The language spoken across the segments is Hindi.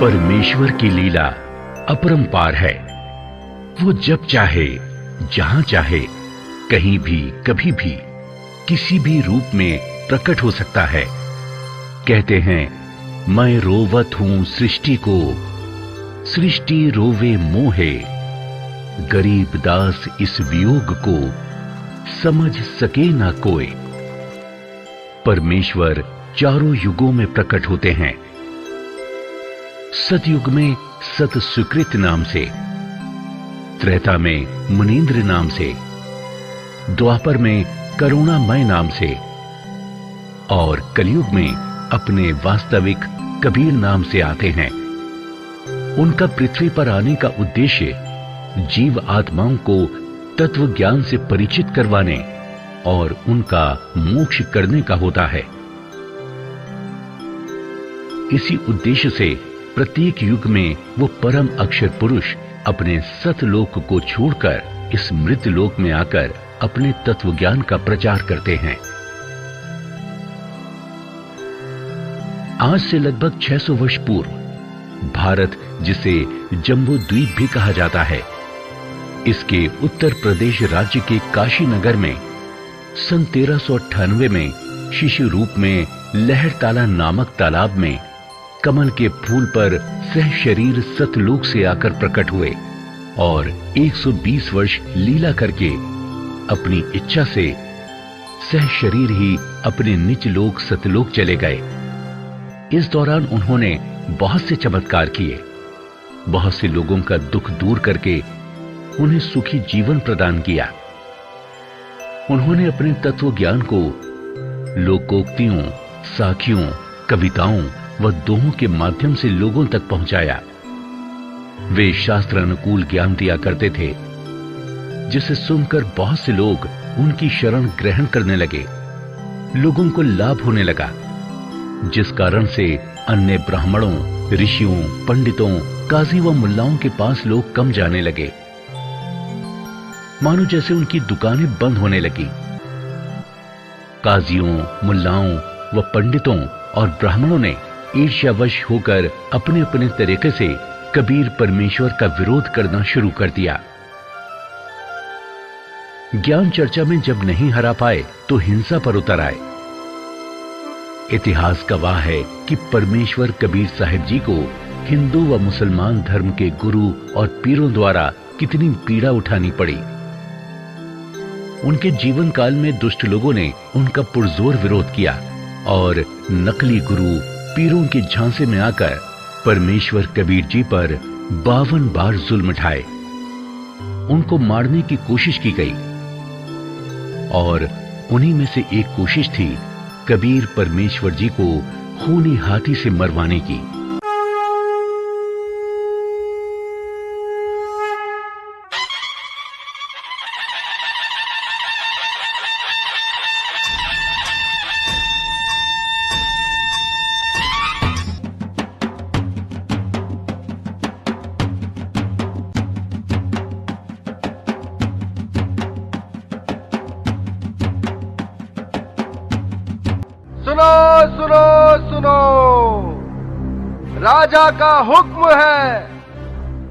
परमेश्वर की लीला अपरंपार है। वो जब चाहे, जहां चाहे, कहीं भी, कभी भी, किसी भी रूप में प्रकट हो सकता है। कहते हैं, मैं रोवत हूं सृष्टि को, सृष्टि रोवे मोहे, गरीब दास इस वियोग को समझ सके ना कोई। परमेश्वर चारों युगों में प्रकट होते हैं। सतयुग में सत सुकृत नाम से, त्रेता में मुनीन्द्र नाम से, द्वापर में करुणामय नाम से और कलयुग में अपने वास्तविक कबीर नाम से आते हैं। उनका पृथ्वी पर आने का उद्देश्य जीव आत्माओं को तत्व ज्ञान से परिचित करवाने और उनका मोक्ष करने का होता है। इसी उद्देश्य से प्रत्येक युग में वो परम अक्षर पुरुष अपने सतलोक को छोड़कर इस मृत लोक में आकर अपने तत्व ज्ञान का प्रचार करते हैं। आज से लगभग 600 वर्ष पूर्व भारत, जिसे जम्बू द्वीप भी कहा जाता है, इसके उत्तर प्रदेश राज्य के काशी नगर में सन 1398 में शिशु रूप में लहरताला नामक तालाब में कमल के फूल पर सह शरीर सतलोक से आकर प्रकट हुए और 120 वर्ष लीला करके अपनी इच्छा से सह शरीर ही अपने निज लोक सतलोक चले गए। इस दौरान उन्होंने बहुत से चमत्कार किए, बहुत से लोगों का दुख दूर करके उन्हें सुखी जीवन प्रदान किया। उन्होंने अपने तत्व ज्ञान को लोकोक्तियों, साखियों, कविताओं व दोहों के माध्यम से लोगों तक पहुंचाया। वे शास्त्र अनुकूल ज्ञान दिया करते थे, जिसे सुनकर बहुत से लोग उनकी शरण ग्रहण करने लगे। लोगों को लाभ होने लगा, जिस कारण से अन्य ब्राह्मणों, ऋषियों, पंडितों, काजी व मुल्लाओं के पास लोग कम जाने लगे, मानो जैसे उनकी दुकानें बंद होने लगी। काजियों, मुल्लाओं व पंडितों और ब्राह्मणों ने ईर्ष्यावश होकर अपने अपने तरीके से कबीर परमेश्वर का विरोध करना शुरू कर दिया। ज्ञान चर्चा में जब नहीं हरा पाए तो हिंसा पर उतर आए। इतिहास गवाह है कि परमेश्वर कबीर साहिब जी को हिंदू व मुसलमान धर्म के गुरु और पीरों द्वारा कितनी पीड़ा उठानी पड़ी। उनके जीवन काल में दुष्ट लोगों ने उनका पुरजोर विरोध किया और नकली गुरु पीरों के झांसे में आकर परमेश्वर कबीर जी पर 52 बार जुल्म ढाए। उनको मारने की कोशिश की गई और उन्हीं में से एक कोशिश थी कबीर परमेश्वर जी को खूनी हाथी से मरवाने की। राजा का हुक्म है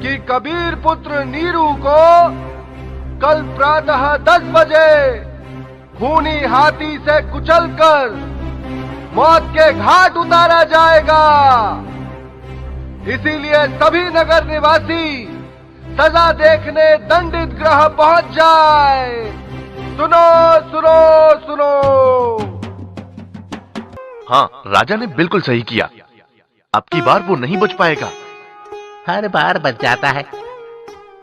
कि कबीर पुत्र नीरू को कल प्रातः 10 बजे खूनी हाथी से कुचलकर मौत के घाट उतारा जाएगा। इसीलिए सभी नगर निवासी सजा देखने दंडित गृह पहुंच जाए। सुनो सुनो सुनो। हाँ, राजा ने बिल्कुल सही किया। अब की बार वो नहीं बच पाएगा। हर बार बच जाता है,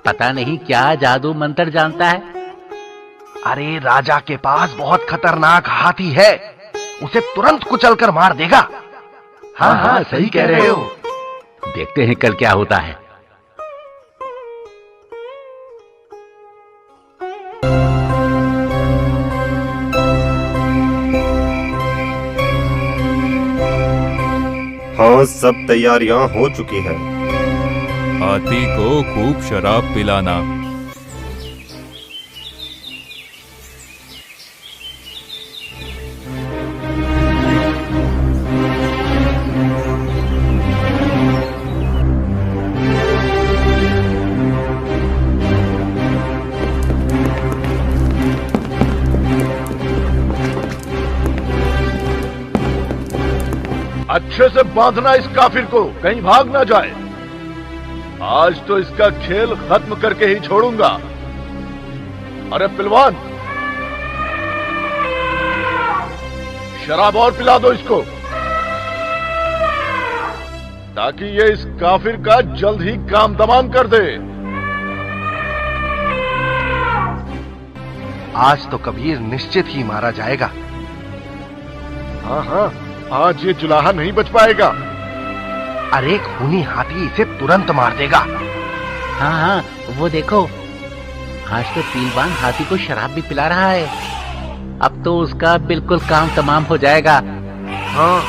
पता नहीं क्या जादू मंत्र जानता है। अरे राजा के पास बहुत खतरनाक हाथी है, उसे तुरंत कुचलकर मार देगा। हाँ हाँ, सही कह रहे हो। देखते हैं कल क्या होता है। हाँ, सब तैयारियां हो चुकी हैं। हाथी को खूब शराब पिलाना। अच्छे से बांधना इस काफिर को, कहीं भाग ना जाए। आज तो इसका खेल खत्म करके ही छोड़ूंगा। अरे पिलवान, शराब और पिला दो इसको, ताकि ये इस काफिर का जल्द ही काम तमाम कर दे। आज तो कबीर निश्चित ही मारा जाएगा। हाँ हाँ, आज ये जुलाहा नहीं बच पाएगा। अरे खूनी हाथी इसे तुरंत मार देगा। हाँ हाँ, वो देखो, आज तो पीलवान हाथी को शराब भी पिला रहा है। अब तो उसका बिल्कुल काम तमाम हो जाएगा। हाँ,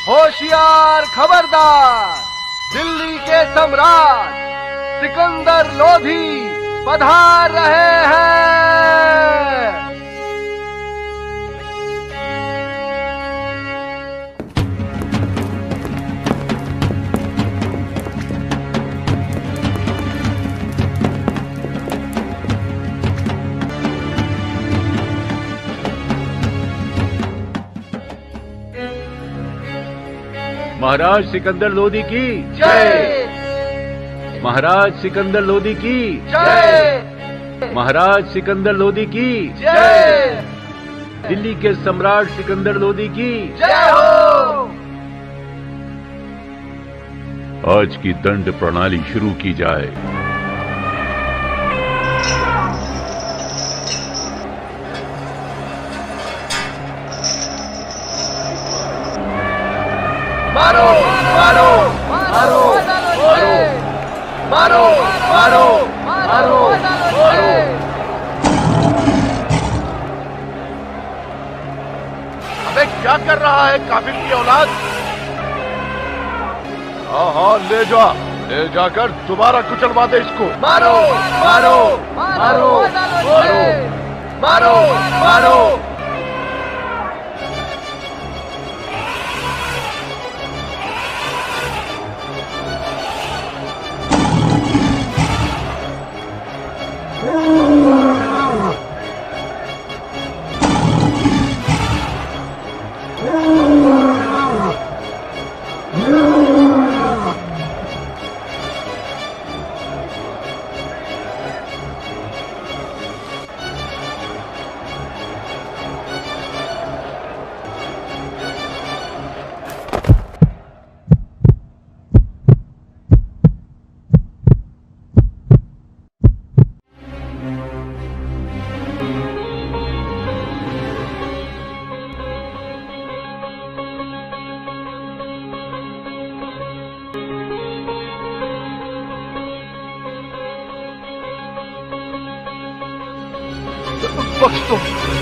होशियार, खबरदार, दिल्ली के सम्राट सिकंदर लोधी पधार रहे हैं। महाराज सिकंदर लोधी की जय, महाराज सिकंदर लोधी की जय, महाराज सिकंदर लोधी की जय, दिल्ली के सम्राट सिकंदर लोधी की जय हो। आज की दंड प्रणाली शुरू की जाए। मारो मारो मारो मारो मारो मारो मारो मारो। अबे क्या कर रहा है काफिर की औलाद? हाँ हाँ, ले जा, ले जाकर दोबारा कुचलवा दे इसको। मारो मारो मारो मारो मारो मारो।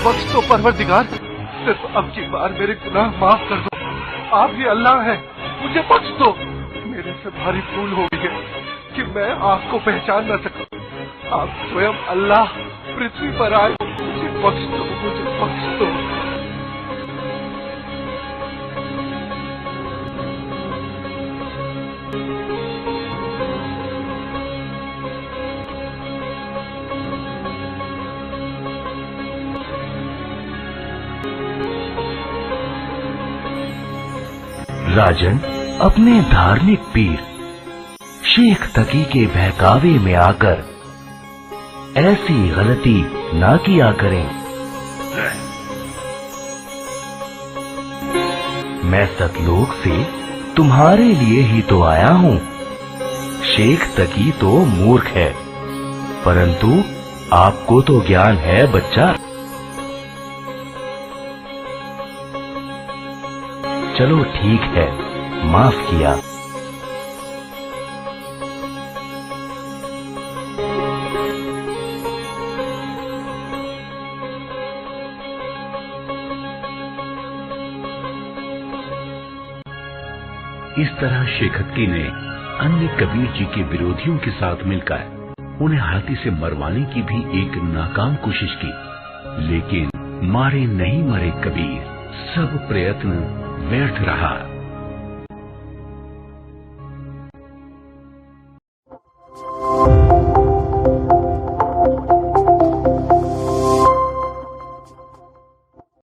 बख्श दो परवरदिगार, सिर्फ अब की बार मेरे गुनाह माफ कर दो। आप ही अल्लाह हैं, मुझे बख्श दो। मेरे से भारी भूल हो गई है कि मैं आपको पहचान न सकूं। आप स्वयं अल्लाह पृथ्वी पर आए, मुझे बख्श दो, मुझे बख्श दो। राजन अपने धार्मिक पीर शेख तकी के बहकावे में आकर ऐसी गलती ना किया करें। मैं सतलोक से तुम्हारे लिए ही तो आया हूँ। शेख तकी तो मूर्ख है, परंतु आपको तो ज्ञान है बच्चा। चलो ठीक है, माफ किया। इस तरह शेखत्ती ने अन्य कबीर जी के विरोधियों के साथ मिलकर उन्हें हाथी से मरवाने की भी एक नाकाम कोशिश की, लेकिन मारे नहीं मरे कबीर सब प्रयत्न व्यर्थ रहा।